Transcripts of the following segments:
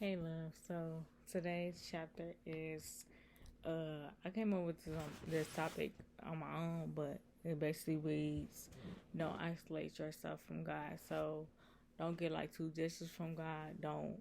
Hey love, so today's chapter is I came up with this topic on my own, but it basically reads don't isolate yourself from God. So don't get like too distant from God. Don't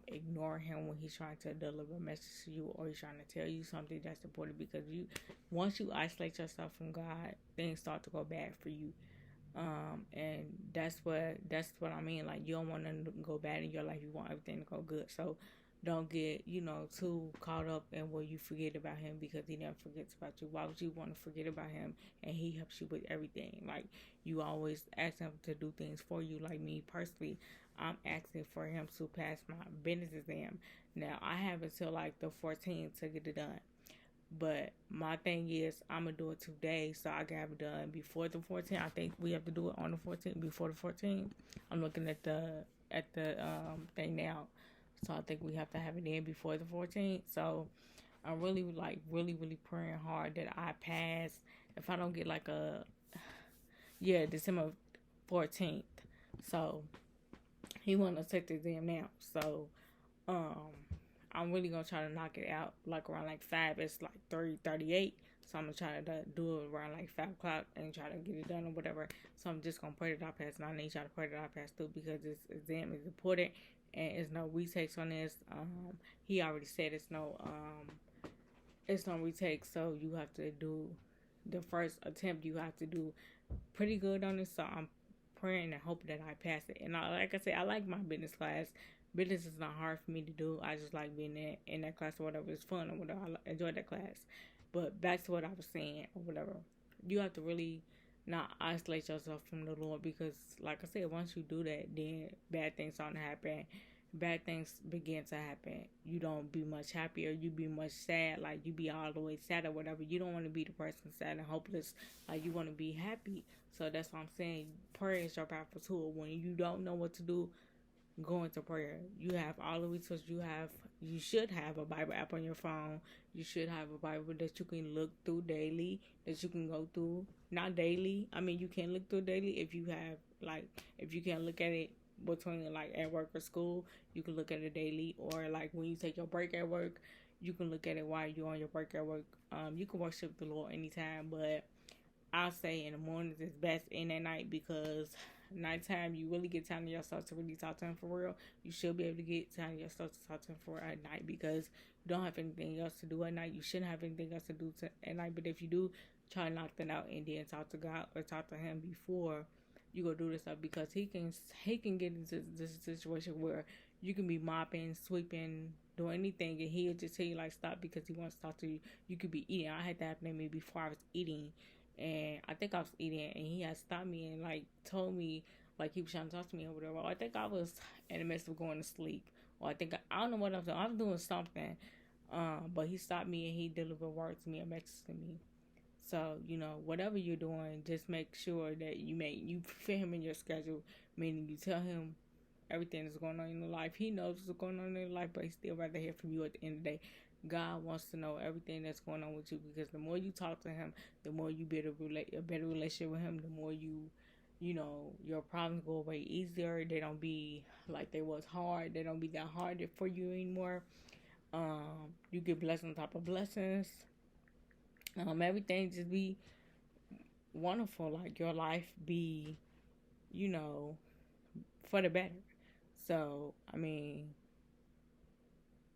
ignore him when he's trying to deliver a message to you or he's trying to tell you something that's important because you once you isolate yourself from God, things start to go bad for you. And that's what I mean. Like you don't want to go bad in your life. You want everything to go good. So don't get too caught up in where you forget about him because he never forgets about you. Why would you want to forget about him and he helps you with everything? Like you always ask him to do things for you. Like me personally, I'm asking for him to pass my business exam. Now I have until like the 14th to get it done. But my thing is, I'm gonna do it today, so I can have it done before the 14th. I think we have to do it on the 14th, before the 14th. I'm looking at the thing now, so I think we have to have it in before the 14th. So I'm really really praying hard that I pass. If I don't get like a December 14th, so he want to take the exam now. So um, I'm really gonna try to knock it out like around like 5. It's like 3:38, so I'm gonna try to do it around like 5 o'clock and try to get it done or whatever. So I'm just gonna pray that I pass, and I need y'all to pray that I pass too because this exam is important and it's no retakes on this. He already said it's no retakes, so you have to do the first attempt. You have to do pretty good on it. So I'm praying and hoping that I pass it. And like I said, I like my business class. Business is not hard for me to do. I just like being in that class or whatever. It's fun or whatever. I enjoy that class. But back to what I was saying or whatever. You have to really not isolate yourself from the Lord because, like I said, once you do that, then bad things start to happen. Bad things begin to happen. You don't be much happier. You be much sad. Like you be all the way sad or whatever. You don't want to be the person sad and hopeless. Like you want to be happy. So that's what I'm saying. Prayer is your powerful tool. When you don't know what to do, go into prayer. You have all the resources. You should have a Bible app on your phone. You should have a Bible that you can look through daily, that you can go through. Not daily. I mean, you can look through daily if you have, like, if you can look at it between, like, at work or school, you can look at it daily. Or, like, when you take your break at work, you can look at it while you're on your break at work. You can worship the Lord anytime, but I'll say in the mornings is best in at night because nighttime you really get time to yourself to really talk to him for real. You should be able to get time to yourself to talk to him for at night because you don't have anything else to do at night. You shouldn't have anything else to do at night. But if you do, try to knock that out and then talk to God or talk to him before you go do this stuff because he can get into this situation where you can be mopping, sweeping, doing anything and he'll just tell you like stop because he wants to talk to you. You could be eating. I had that happen to me before I was eating and I think I was eating, and he had stopped me and like told me like he was trying to talk to me or whatever. Or I think I was in the midst of going to sleep, or I don't know what I was doing. I was doing something, but he stopped me and he delivered words to me, a message to me. So whatever you're doing, just make sure that you fit him in your schedule, meaning you tell him everything that's going on in your life. He knows what's going on in your life, but he still rather hear from you at the end of the day. God wants to know everything that's going on with you because the more you talk to him, the more you build a better relationship with him, the more your problems go away easier. They don't be like they was hard. They don't be that hard for you anymore. You get blessings on top of blessings. Everything just be wonderful. Like your life be, you know, for the better. So, I mean,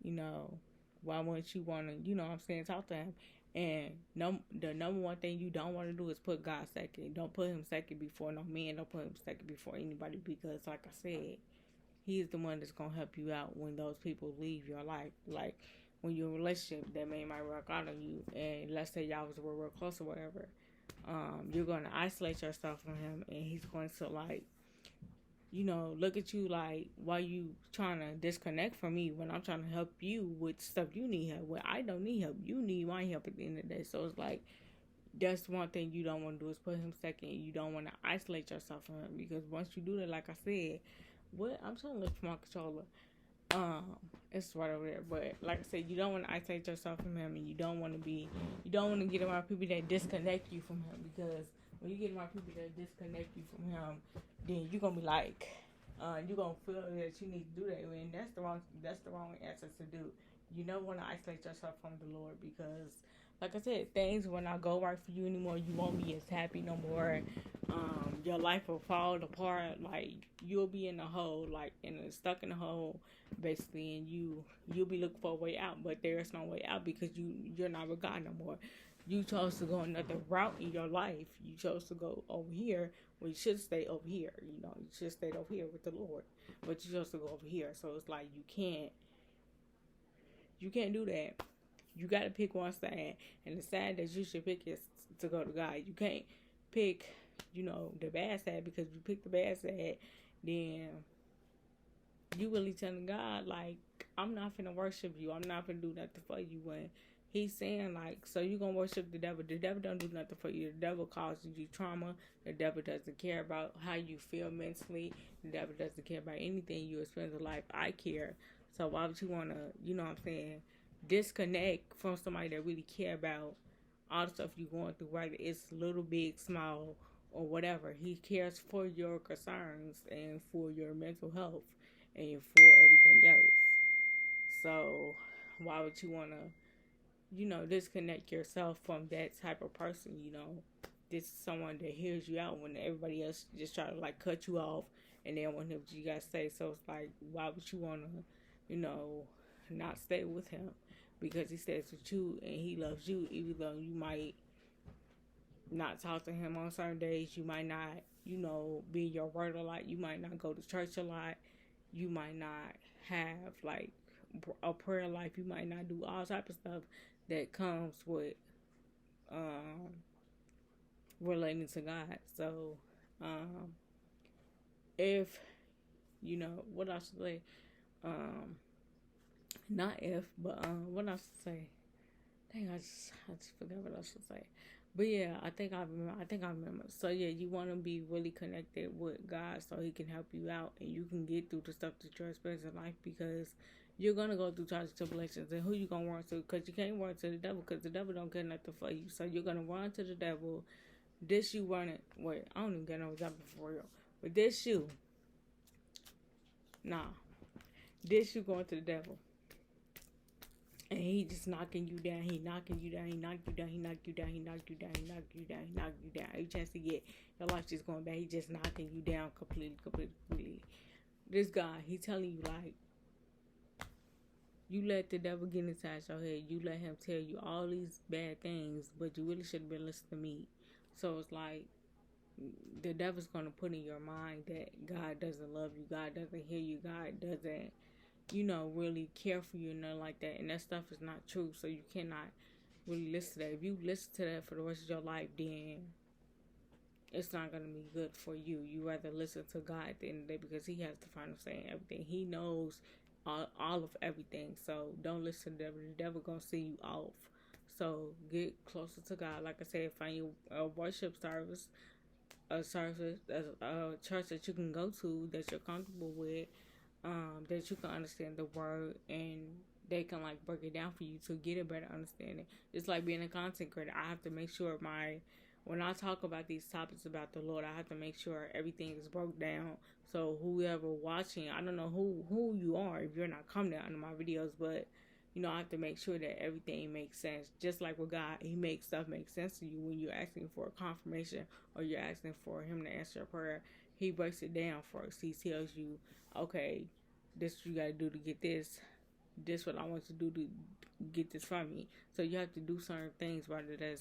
you know, why wouldn't you want to, what I'm saying, talk to him? And the number one thing you don't want to do is put God second. Don't put him second before no man. Don't put him second before anybody because, like I said, he's the one that's going to help you out when those people leave your life. Like, when you're in a relationship, that man might work out on you. And let's say y'all was real close or whatever. You're going to isolate yourself from him. And he's going to, like, look at you like, why you trying to disconnect from me when I'm trying to help you with stuff you need help with? I don't need help. You need my help at the end of the day. So it's like, that's one thing you don't want to do is put him second. You don't want to isolate yourself from him because once you do that, like I said, I'm trying to look for my controller. It's right over there. But like I said, you don't want to isolate yourself from him, and you don't want to get around people that disconnect you from him because when you get around people that disconnect you from him, then you're gonna be like, you're gonna feel that you need to do that, and that's the wrong answer to do. You never want to isolate yourself from the Lord because, like I said, things will not go right for you anymore. You won't be as happy no more. Your life will fall apart. Like you'll be in a hole, like stuck in a hole, basically, and you'll be looking for a way out, but there's no way out because you're not with God no more. You chose to go another route in your life. You chose to go over here. Well, you should stay over here. You know, you should stay over here with the Lord, but you chose to go over here. So it's like you can't do that. You got to pick one side, and the side that you should pick is to go to God. You can't pick, the bad side, because if you pick the bad side, then you really telling God, like, I'm not finna worship you. I'm not finna do nothing for you. When he's saying, like, so you gonna worship the devil. The devil don't do nothing for you. The devil causes you trauma. The devil doesn't care about how you feel mentally. The devil doesn't care about anything you experience in life. I care. So why would you wanna, disconnect from somebody that really care about all the stuff you're going through, whether it's little, big, small, or whatever. He cares for your concerns and for your mental health and for everything else. So why would you want to, disconnect yourself from that type of person? This is someone that hears you out when everybody else just try to like cut you off and they don't want to hear what you got to say. So it's like, why would you want to, not stay with him? Because he stays with you and he loves you, even though you might not talk to him on certain days. You might not, be in your word a lot. You might not go to church a lot. You might not have like a prayer life. You might not do all type of stuff that comes with relating to God. So if what I should say, not if, but what I should say. Dang, I just forgot what I should say. But yeah, I think I remember. So yeah, you want to be really connected with God so He can help you out and you can get through the stuff that you're experiencing in life, because you're gonna go through trials and tribulations. And who you gonna run to? Because you can't run to the devil, because the devil don't get nothing for you. So you're gonna run to the devil. This you running. Wait, I don't even get no example for real. But this you, nah, this you going to the devil. And he just knocking you down. He knocking you down. He knock you down. He knock you down. He knock you down. He knock you down. He knock you down. Every chance to get your life just going back, he just knocking you down completely. This guy, he telling you like, you let the devil get inside your head. You let him tell you all these bad things, but you really should have been listening to me. So it's like the devil's gonna put in your mind that God doesn't love you. God doesn't hear you. God doesn't really care for you and nothing like that. And that stuff is not true. So you cannot really listen to that. If you listen to that for the rest of your life, then it's not going to be good for you. You rather listen to God at the end of the day, because He has the final say in everything. He knows all of everything. So don't listen to the devil. The devil going to see you off. So get closer to God. Like I said, find you a worship service, a church that you can go to that you're comfortable with, that you can understand the word, and they can like break it down for you to get a better understanding. It's like being a content creator. I have to make sure when I talk about these topics about the Lord, I have to make sure everything is broke down. So whoever watching, I don't know who you are if you're not coming down to my videos, but I have to make sure that everything makes sense. Just like with God, He makes stuff make sense to you when you're asking for a confirmation or you're asking for Him to answer a prayer. He breaks it down for us. He tells you, okay, this what you got to do to get this. This what I want you to do to get this from me. So you have to do certain things, rather than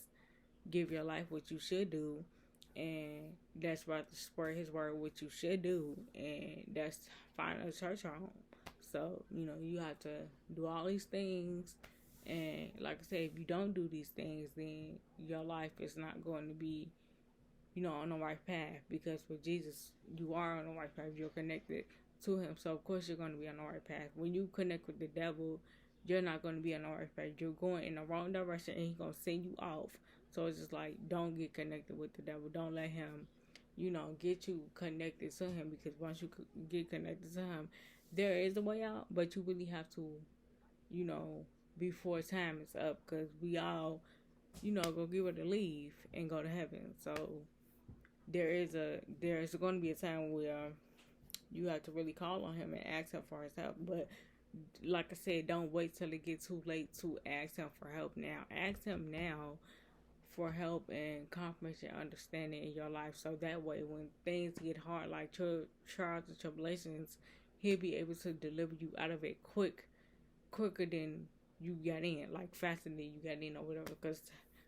give your life what you should do, and that's right to spread His word, what you should do, and that's find a church home. So you have to do all these things, and like I said, if you don't do these things, then your life is not going to be on the right path, because with Jesus, you are on the right path. You're connected to Him. So, of course, you're going to be on the right path. When you connect with the devil, you're not going to be on the right path. You're going in the wrong direction, and He's going to send you off. So, it's just like, don't get connected with the devil. Don't let him, get you connected to him, because once you get connected to him, there is a way out, but you really have to, before time is up, because we all, go give it a leave and go to heaven. So, there is going to be a time where You have to really call on him and ask him for his help. But like I said, don't wait till it gets too late to ask him for help now. Ask him now for help and confirmation and understanding in your life. So that way, when things get hard, like trials and tribulations, he'll be able to deliver you out of it quicker than you got in, like faster than you got in or whatever. Because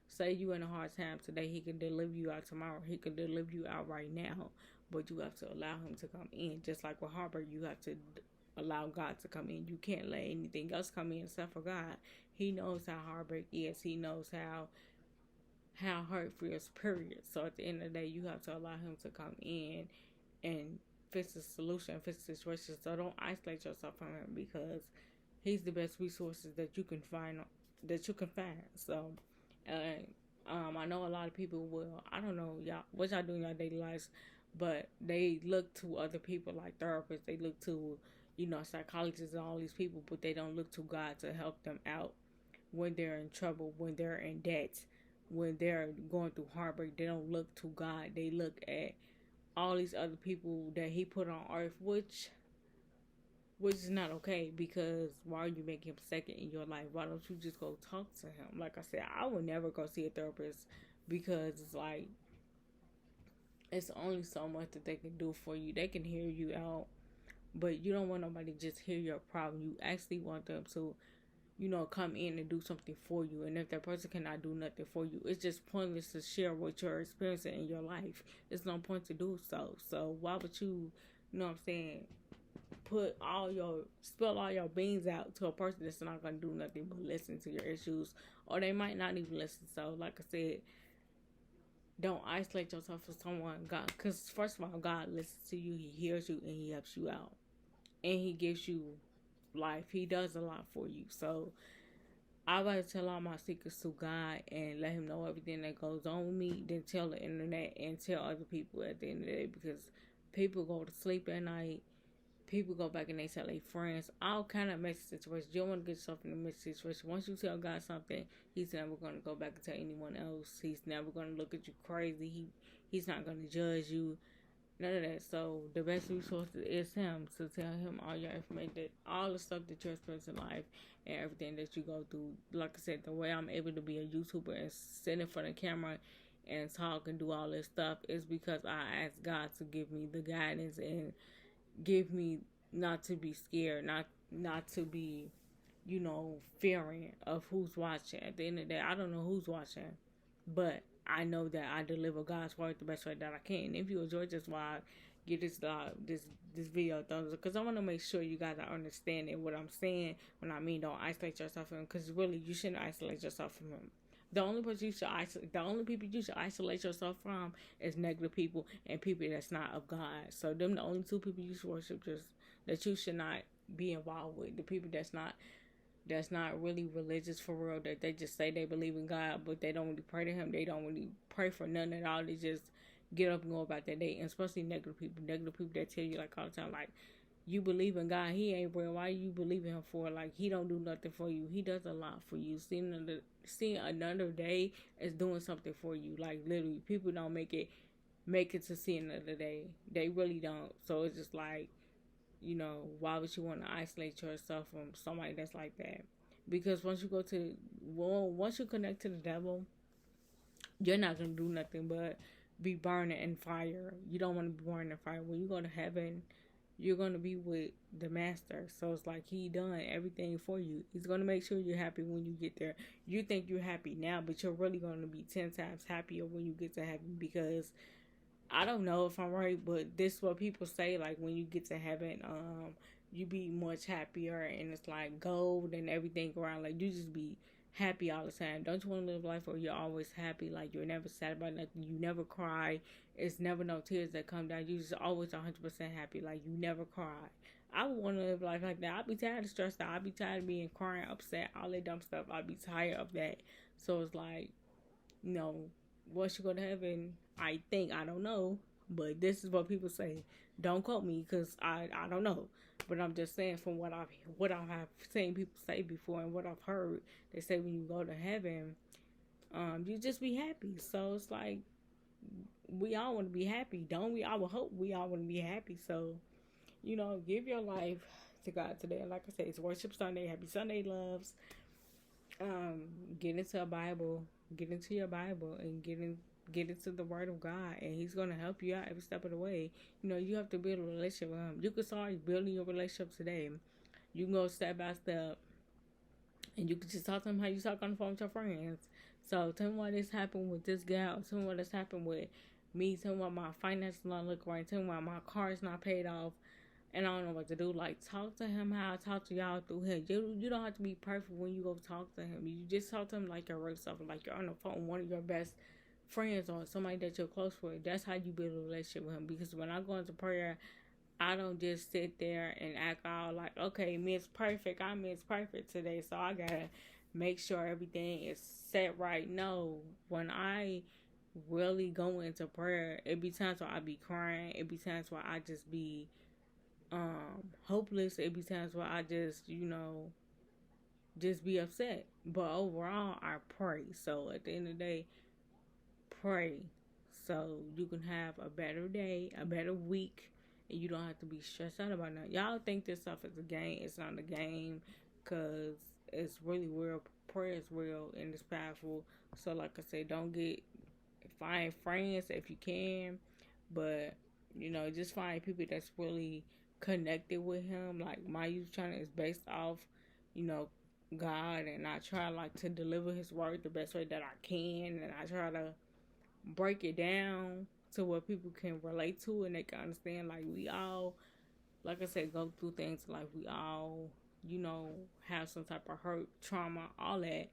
say you in a hard time today, he can deliver you out tomorrow. He can deliver you out right now, but you have to allow him to come in. Just like with Harper, you have to allow God to come in. You can't let anything else come in except for God. He knows how heartbreak is. He knows how hurt feels, period. So at the end of the day, you have to allow him to come in and fix the solution, fix the situation. So don't isolate yourself from him, because he's the best resources that you can find. So, I know a lot of people will. I don't know y'all what y'all do in your daily lives, but they look to other people like therapists. They look to psychologists and all these people, but they don't look to God to help them out when they're in trouble, when they're in debt, when they're going through heartbreak. They don't look to God. They look at all these other people that he put on earth, which is not okay, because why are you making him second in your life? Why don't you just go talk to him? Like I said, I would never go see a therapist, because it's like, it's only so much that they can do for you. They can hear you out, but you don't want nobody to just hear your problem. You actually want them to come in and do something for you. And if that person cannot do nothing for you, it's just pointless to share what you're experiencing in your life. There's no point to do so. So why would you know what I'm saying, spill all your beans out to a person that's not going to do nothing but listen to your issues, or they might not even listen. So like I said, don't isolate yourself from someone. God, because first of all, God listens to you, he hears you, and he helps you out, and he gives you life. He does a lot for you. So I rather tell all my secrets to God and let him know everything that goes on with me than tell the internet and tell other people at the end of the day, because people go to sleep at night. People go back and they tell their friends all kind of messy situations. You don't want to get yourself in a messy situation. Once you tell God something, he's never going to go back and tell anyone else. He's never going to look at you crazy. He's not going to judge you. None of that. So the best resource is him. To tell him all your information, all the stuff that you're experiencing in life and everything that you go through. Like I said, the way I'm able to be a YouTuber and sit in front of the camera and talk and do all this stuff is because I asked God to give me the guidance and give me not to be scared, not to be, fearing of who's watching. At the end of the day, I don't know who's watching, but I know that I deliver God's word the best way that I can. If you enjoyed this vlog, give this video a thumbs up, because I want to make sure you guys are understanding what I'm saying when I mean don't isolate yourself from him, because really you shouldn't isolate yourself from him. The only people you should isolate yourself from is negative people and people that's not of God. So them the only two people you should worship, just that you should not be involved with. The people that's not really religious for real, that they just say they believe in God, but they don't really pray to him. They don't really pray for none at all. They just get up and go about their day. And especially negative people that tell you like all the time, like, you believe in God, he ain't real. Why you believe in him for? Like, he don't do nothing for you. He does a lot for you. Seeing another day is doing something for you. Like, literally, people don't make it to see another day. They really don't. So it's just like, why would you want to isolate yourself from somebody that's like that? Because once you connect to the devil, you're not gonna do nothing but be burning in fire. You don't want to be burning in fire. When you go to heaven, you're going to be with the master. So it's like he done everything for you. He's going to make sure you're happy when you get there. You think you're happy now, but you're really going to be 10 times happier when you get to heaven, because I don't know if I'm right, but this is what people say, like, when you get to heaven, you be much happier, and it's like gold and everything around. Like, you just be happy all the time. Don't you want to live life where you're always happy? Like, you're never sad about nothing. You never cry. It's never no tears that come down. You just always 100% happy. Like, you never cry. I would want to live life like that. I'd be tired of stressed out. I'd be tired of being crying, upset, all that dumb stuff. I'd be tired of that. So it's like, once you go to heaven, I don't know, but this is what people say. Don't quote me, because I don't know. But I'm just saying, from what I've seen people say before and what I've heard, they say when you go to heaven, you just be happy. So it's like, we all want to be happy, don't we? I would hope we all want to be happy. So give your life to God today. And like I said, it's Worship Sunday. Happy Sunday, loves. Um, get into a Bible, get into your Bible, and get into the Word of God, and He's gonna help you out every step of the way. You have to build a relationship with Him. You can start building your relationship today. You can go step by step, and you can just talk to Him how you talk on the phone with your friends. So tell me what this happened with this gal. Tell me what this happened with me. Tell me why my finances not look right. Tell me why my car is not paid off and I don't know what to do. Like, talk to him how I talk to y'all through him. You don't have to be perfect when you go talk to him. You just talk to him like you're real stuff, like you're on the phone with one of your best friends or somebody that you're close with. That's how you build a relationship with him. Because when I go into prayer, I don't just sit there and act all like, okay, Miss Perfect, I'm Miss Perfect today, so I gotta make sure everything is set right. No, when I really go into prayer, it be times where I be crying. It be times where I just be hopeless. It be times where I just be upset. But overall, I pray. So at the end of the day, pray so you can have a better day, a better week, and you don't have to be stressed out about nothing. Y'all think this stuff is a game. It's not a game, because it's really real. Prayer is real and it's powerful. So like I said, find friends if you can, but just find people that's really connected with him. Like, my youth channel is based off, you know, God, and I try like to deliver his word the best way that I can, and I try to break it down to where people can relate to and they can understand. Like, we all, like I said, go through things. Like, we all, have some type of hurt, trauma, all that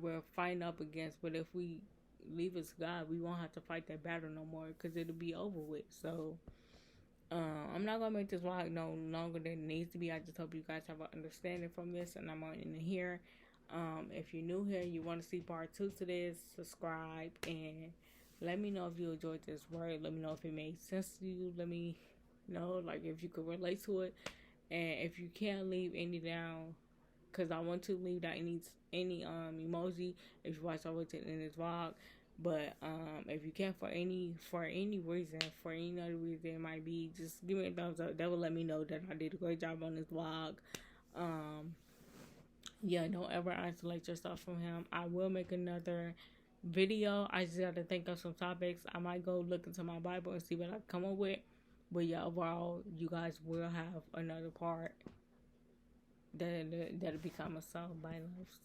we're fighting up against. But if we leave it to God, we won't have to fight that battle no more, because it'll be over with. So I'm not gonna make this vlog no longer than it needs to be. I just hope you guys have an understanding from this, and I'm on in here. If you're new here, you want to see part 2 to this, subscribe and let me know if you enjoyed this word. Let me know if it made sense to you. Let me know, like, if you could relate to it, and if you can't leave any down, because I want to leave down any emoji if you watch all the way to the end of this vlog. But if you can, for any reason, for any other reason it might be, just give me a thumbs up. That will let me know that I did a great job on this vlog. Yeah, don't ever isolate yourself from him. I will make another video. I just got to think of some topics. I might go look into my Bible and see what I come up with. But yeah, overall, you guys will have another part that'll become a song by Loves.